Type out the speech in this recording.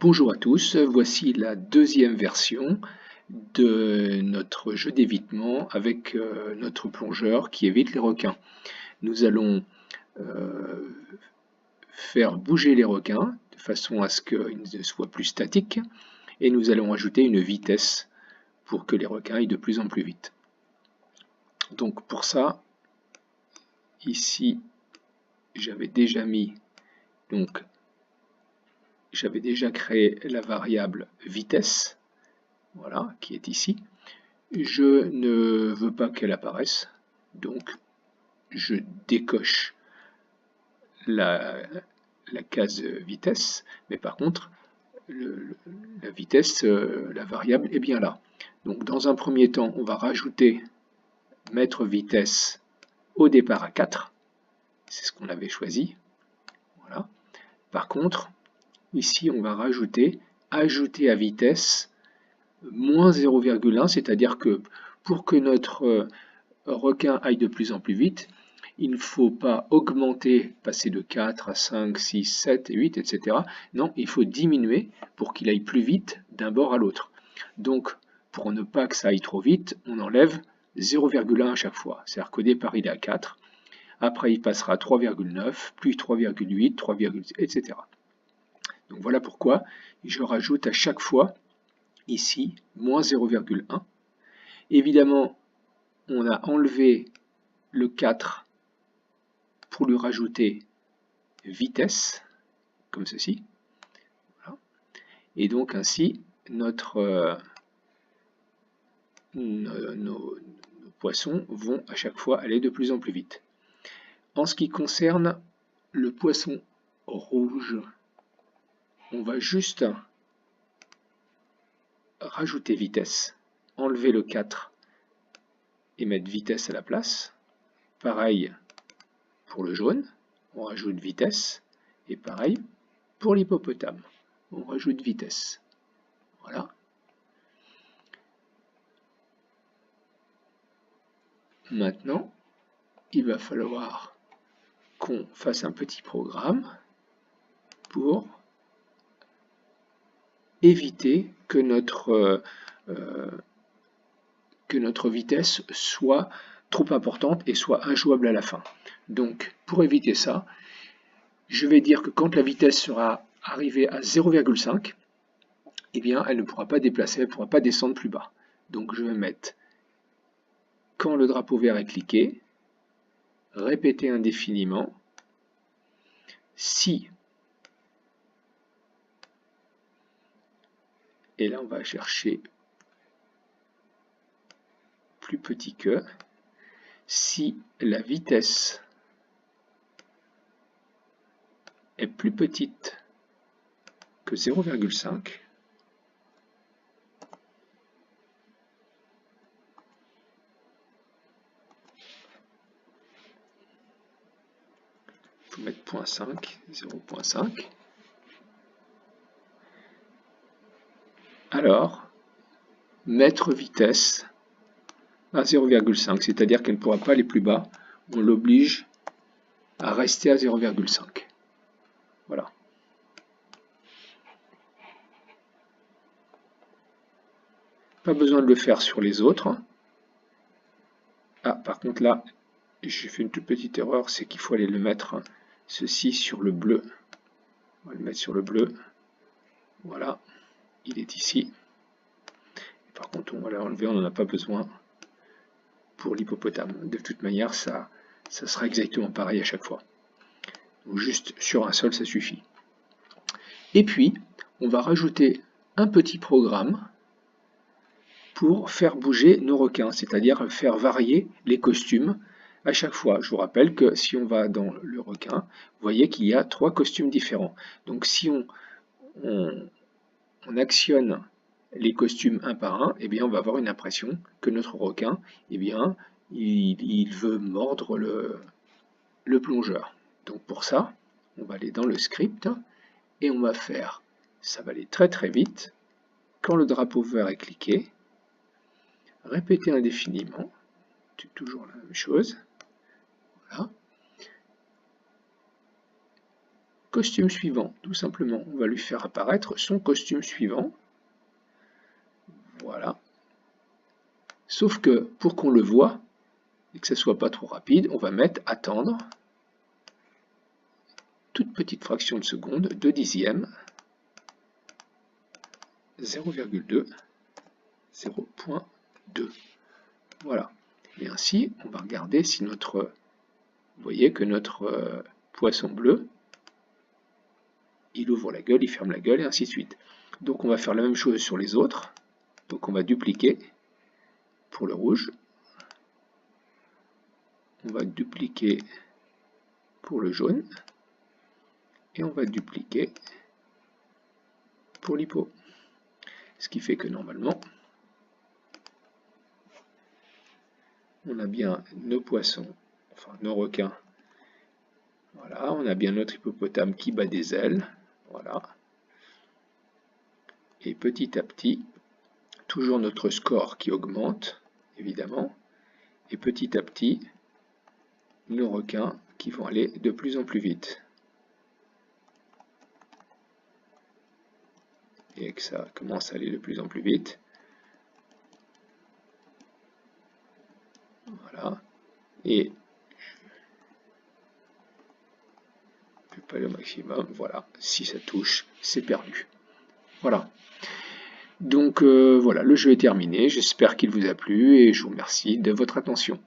Bonjour à tous, voici la deuxième version de notre jeu d'évitement avec notre plongeur qui évite les requins. Nous allons faire bouger les requins de façon à ce qu'ils ne soient plus statiques et nous allons ajouter une vitesse pour que les requins aillent de plus en plus vite. Donc pour ça, ici j'avais déjà créé la variable vitesse, voilà, qui est ici. Je ne veux pas qu'elle apparaisse, donc je décoche la case vitesse, mais par contre, la vitesse, la variable est bien là. Donc dans un premier temps, on va mettre vitesse au départ à 4, c'est ce qu'on avait choisi. Voilà. Par contre, ici, on va ajouter à vitesse moins 0,1, c'est-à-dire que pour que notre requin aille de plus en plus vite, il ne faut pas augmenter, passer de 4 à 5, 6, 7, 8, etc. Non, il faut diminuer pour qu'il aille plus vite d'un bord à l'autre. Donc, pour ne pas que ça aille trop vite, on enlève 0,1 à chaque fois. C'est-à-dire qu'au départ, il est à 4. Après, il passera à 3,9, puis 3,8, 3,8, etc. Donc voilà pourquoi je rajoute à chaque fois, ici, moins 0,1. Évidemment, on a enlevé le 4 pour lui rajouter vitesse, comme ceci. Voilà. Et donc ainsi, nos poissons vont à chaque fois aller de plus en plus vite. En ce qui concerne le poisson rouge, on va juste rajouter vitesse, enlever le 4 et mettre vitesse à la place. Pareil pour le jaune, on rajoute vitesse, et pareil pour l'hippopotame, on rajoute vitesse. Voilà. Maintenant, il va falloir qu'on fasse un petit programme pour éviter que notre vitesse soit trop importante et soit injouable à la fin. Donc, pour éviter ça, je vais dire que quand la vitesse sera arrivée à 0,5, eh bien, elle ne pourra pas déplacer, elle ne pourra pas descendre plus bas. Donc, je vais mettre, quand le drapeau vert est cliqué, répéter indéfiniment, si, et là on va chercher plus petit que, si la vitesse est plus petite que 0,5, il faut mettre 0,5, 0,5, alors mettre vitesse à 0,5, c'est-à-dire qu'elle ne pourra pas aller plus bas, on l'oblige à rester à 0,5. Voilà. Pas besoin de le faire sur les autres. Ah, par contre là, j'ai fait une toute petite erreur, c'est qu'il faut aller le mettre, ceci, sur le bleu. On va le mettre sur le bleu. Voilà, il est ici. Par contre, on va l'enlever, on n'en a pas besoin pour l'hippopotame. De toute manière, ça sera exactement pareil à chaque fois. Donc juste sur un seul, ça suffit. Et puis, on va rajouter un petit programme pour faire bouger nos requins, c'est-à-dire faire varier les costumes à chaque fois. Je vous rappelle que si on va dans le requin, vous voyez qu'il y a 3 costumes différents. Donc si on actionne les costumes un par un, eh bien on va avoir une impression que notre requin, eh bien, il veut mordre le plongeur. Donc pour ça, on va aller dans le script et on va faire, ça va aller très très vite, quand le drapeau vert est cliqué, répéter indéfiniment, c'est toujours la même chose, voilà. costume suivant, tout simplement. On va lui faire apparaître son costume suivant. Voilà. Sauf que pour qu'on le voit, et que ce ne soit pas trop rapide, on va mettre attendre, toute petite fraction de seconde, 2 dixièmes, 0,2, 0,2. Voilà. Et ainsi, on va regarder si notre... Vous voyez que notre poisson bleu, il ouvre la gueule, il ferme la gueule, et ainsi de suite. Donc on va faire la même chose sur les autres. Donc on va dupliquer pour le rouge. On va dupliquer pour le jaune. Et on va dupliquer pour l'hippo. Ce qui fait que normalement, on a bien nos poissons, enfin nos requins. Voilà, on a bien notre hippopotame qui bat des ailes. Voilà. Et petit à petit, toujours notre score qui augmente, évidemment. Et petit à petit, nos requins qui vont aller de plus en plus vite. Et que ça commence à aller de plus en plus vite. Voilà. Et je ne vais pas aller au maximum. Voilà. Si ça touche, c'est perdu. Voilà. Donc voilà, le jeu est terminé. J'espère qu'il vous a plu et je vous remercie de votre attention.